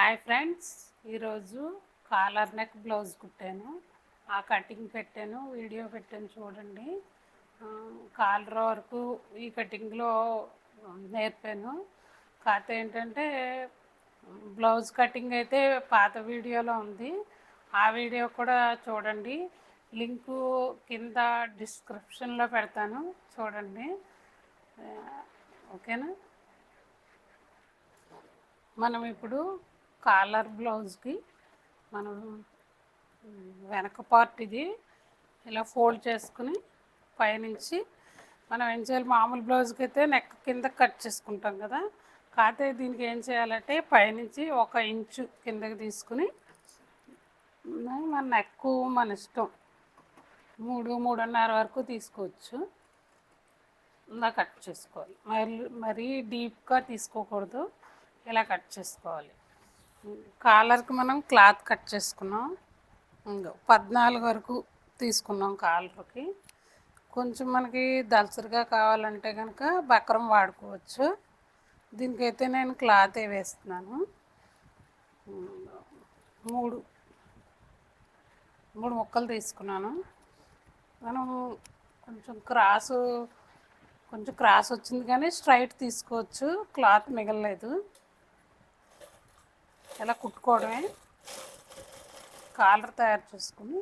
Hi friends, ఈరోజు collar neck blouse కుట్టాను. ఆ cutting పెట్టాను, వీడియో పెట్టాను చూడండి. కాలర్ వరకు ఈ కటింగ్లో నేర్పాను. కాకపోతే ఏంటంటే బ్లౌజ్ కటింగ్ అయితే పాత వీడియోలో ఉంది. ఆ వీడియో కూడా చూడండి. లింకు కింద డిస్క్రిప్షన్లో పెడతాను, చూడండి. ఓకేనా? మనం ఇప్పుడు కాలర్ బ్లౌజ్కి మనం వెనక పార్ట్ ఇది ఇలా ఫోల్డ్ చేసుకుని పైనుంచి మనం ఏం చేయాలి, మామూలు బ్లౌజ్కి అయితే నెక్ కింద కట్ చేసుకుంటాం కదా. కాకపోతే దీనికి ఏం చేయాలంటే పైనుంచి 1 ఇంచు కిందకి తీసుకుని మన నెక్ మన ఇష్టం 3-3.5 వరకు తీసుకోవచ్చు. ఇలా కట్ చేసుకోవాలి. మరీ డీప్గా తీసుకోకూడదు, ఇలా కట్ చేసుకోవాలి. కాలర్కి మనం క్లాత్ కట్ చేసుకున్నాం, 14 వరకు తీసుకున్నాం కాలర్కి. కొంచెం మనకి దళసరిగా కావాలంటే కనుక బక్రం వాడుకోవచ్చు. దీనికైతే నేను క్లాతే వేస్తున్నాను. మూడు ముక్కలు తీసుకున్నాను. మనం కొంచెం క్రాస్ వచ్చింది కానీ స్ట్రైట్ తీసుకోవచ్చు, క్లాత్ మిగలలేదు. ఇలా కుట్టుకోవడమే. కాలర్ తయారు చేసుకుని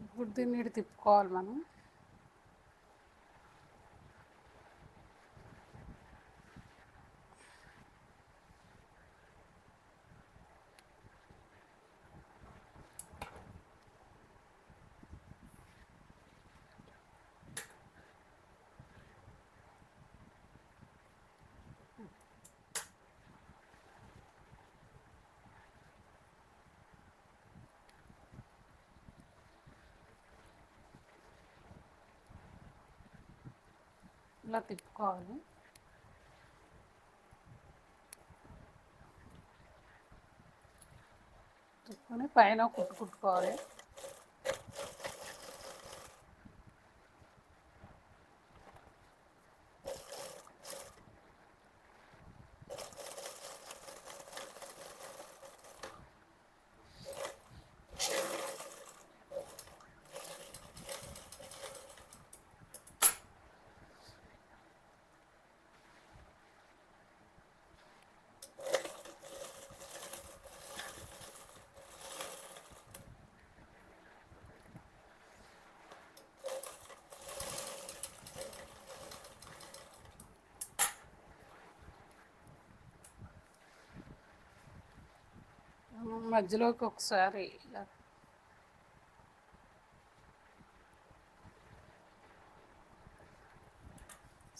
ఇప్పుడు దీన్ని తిప్పుకోవాలి మనం. ఇలా తిప్పుకోవాలి. తిప్పుకొని పైన కుట్టుకోవాలి. మధ్యలోకి ఒకసారి ఇలా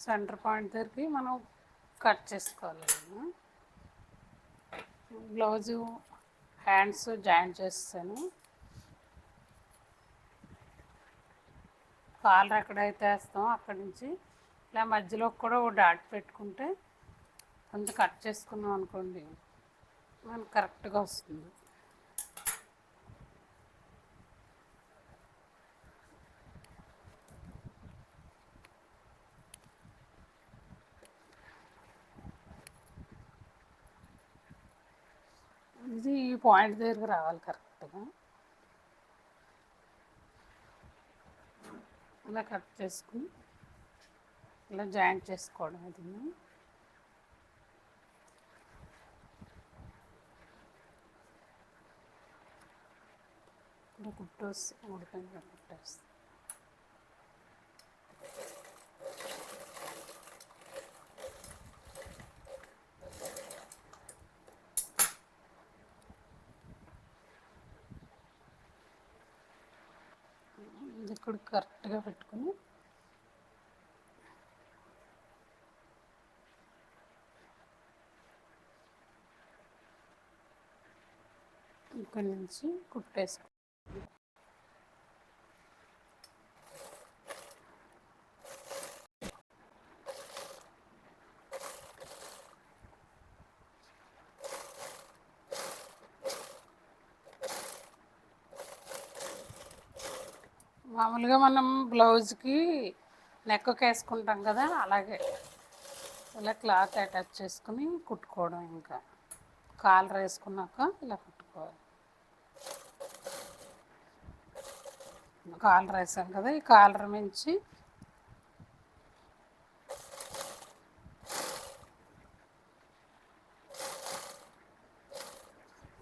సెంటర్ పాయింట్ దగ్గరికి మనం కట్ చేసుకోవాలి. బ్లౌజు హ్యాండ్స్ జాయింట్ చేస్తాను. కాలర్ ఎక్కడైతే వేస్తామో అక్కడి నుంచి ఇలా మధ్యలో కూడా ఒక డాట్ పెట్టుకుంటే కొంచెం కట్ చేసుకున్నాం అనుకోండి, మనకు కరెక్ట్గా వస్తుంది. ఇది ఈ పాయింట్ దగ్గరికి రావాలి కరెక్ట్గా. ఇలా కట్ చేసుకుని ఇలా జాయింట్ చేసుకోవడం. అది ఇలా కుట్టేసి ఉడికంగా కుట్టేస్తాం. ఇది ఇక్కడ కరెక్ట్గా పెట్టుకుని ఇక్కడ నుంచి కుట్టేసుకో. మామూలుగా మనం బ్లౌజ్కి నెక్ వేసుకుంటాం కదా, అలాగే ఇలా క్లాత్ అటాచ్ చేసుకుని కుట్టుకోవడం. ఇంకా కాలర్ వేసుకున్నాక ఇలా కుట్టుకోవాలి. కాలర్ వేసాం కదా, ఈ కాలర్ మించి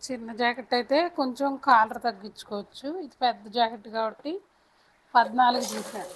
చిన్న జాకెట్ అయితే కొంచెం కాలర్ తగ్గించుకోవచ్చు. ఇది పెద్ద జాకెట్ కాబట్టి 14 తీసాను.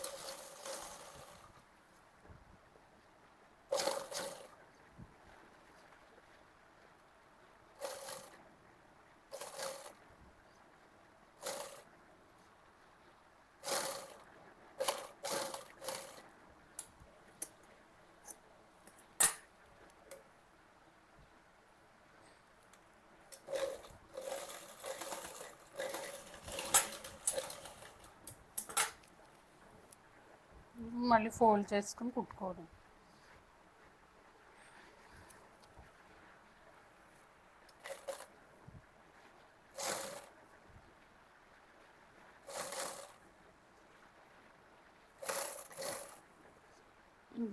మళ్ళీ ఫోల్డ్ చేసుకుని కుట్టుకోవడం.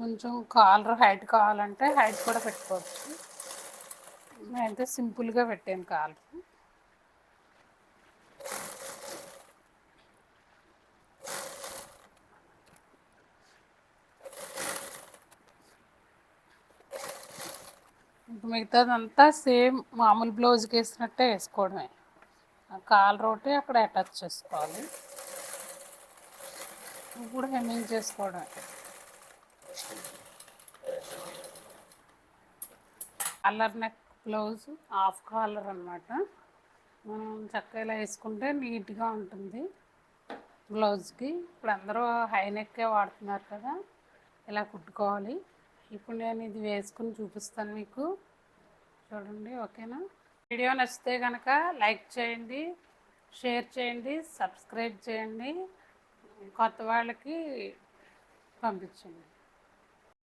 కొంచెం కాలర్ హైట్ కావాలంటే హైట్ కూడా పెట్టుకోవచ్చు. నేనైతే సింపుల్గా పెట్టాను కాలర్. మిగతాదంతా సేమ్ మామూలు బ్లౌజ్కి వేసినట్టే వేసుకోవడమే. కాలర్ ఒకటి అక్కడ అటాచ్ చేసుకోవాలి. ఇప్పుడు హెమ్మింగ్ చేసుకోవడమే. Collar neck blouse half caller అన్నమాట. మనం చక్కగా ఇలా వేసుకుంటే నీట్గా ఉంటుంది బ్లౌజ్కి. ఇప్పుడు అందరూ హై నెక్కే వాడుతున్నారు కదా, ఇలా కుట్టుకోవాలి. ఇప్పుడు నేను ఇది వేసుకుని చూపిస్తాను మీకు, చూడండి. ఓకేనా? వీడియో నచ్చితే కనుక లైక్ చేయండి, షేర్ చేయండి, సబ్స్క్రైబ్ చేయండి, కొత్త వాళ్ళకి పంపించండి.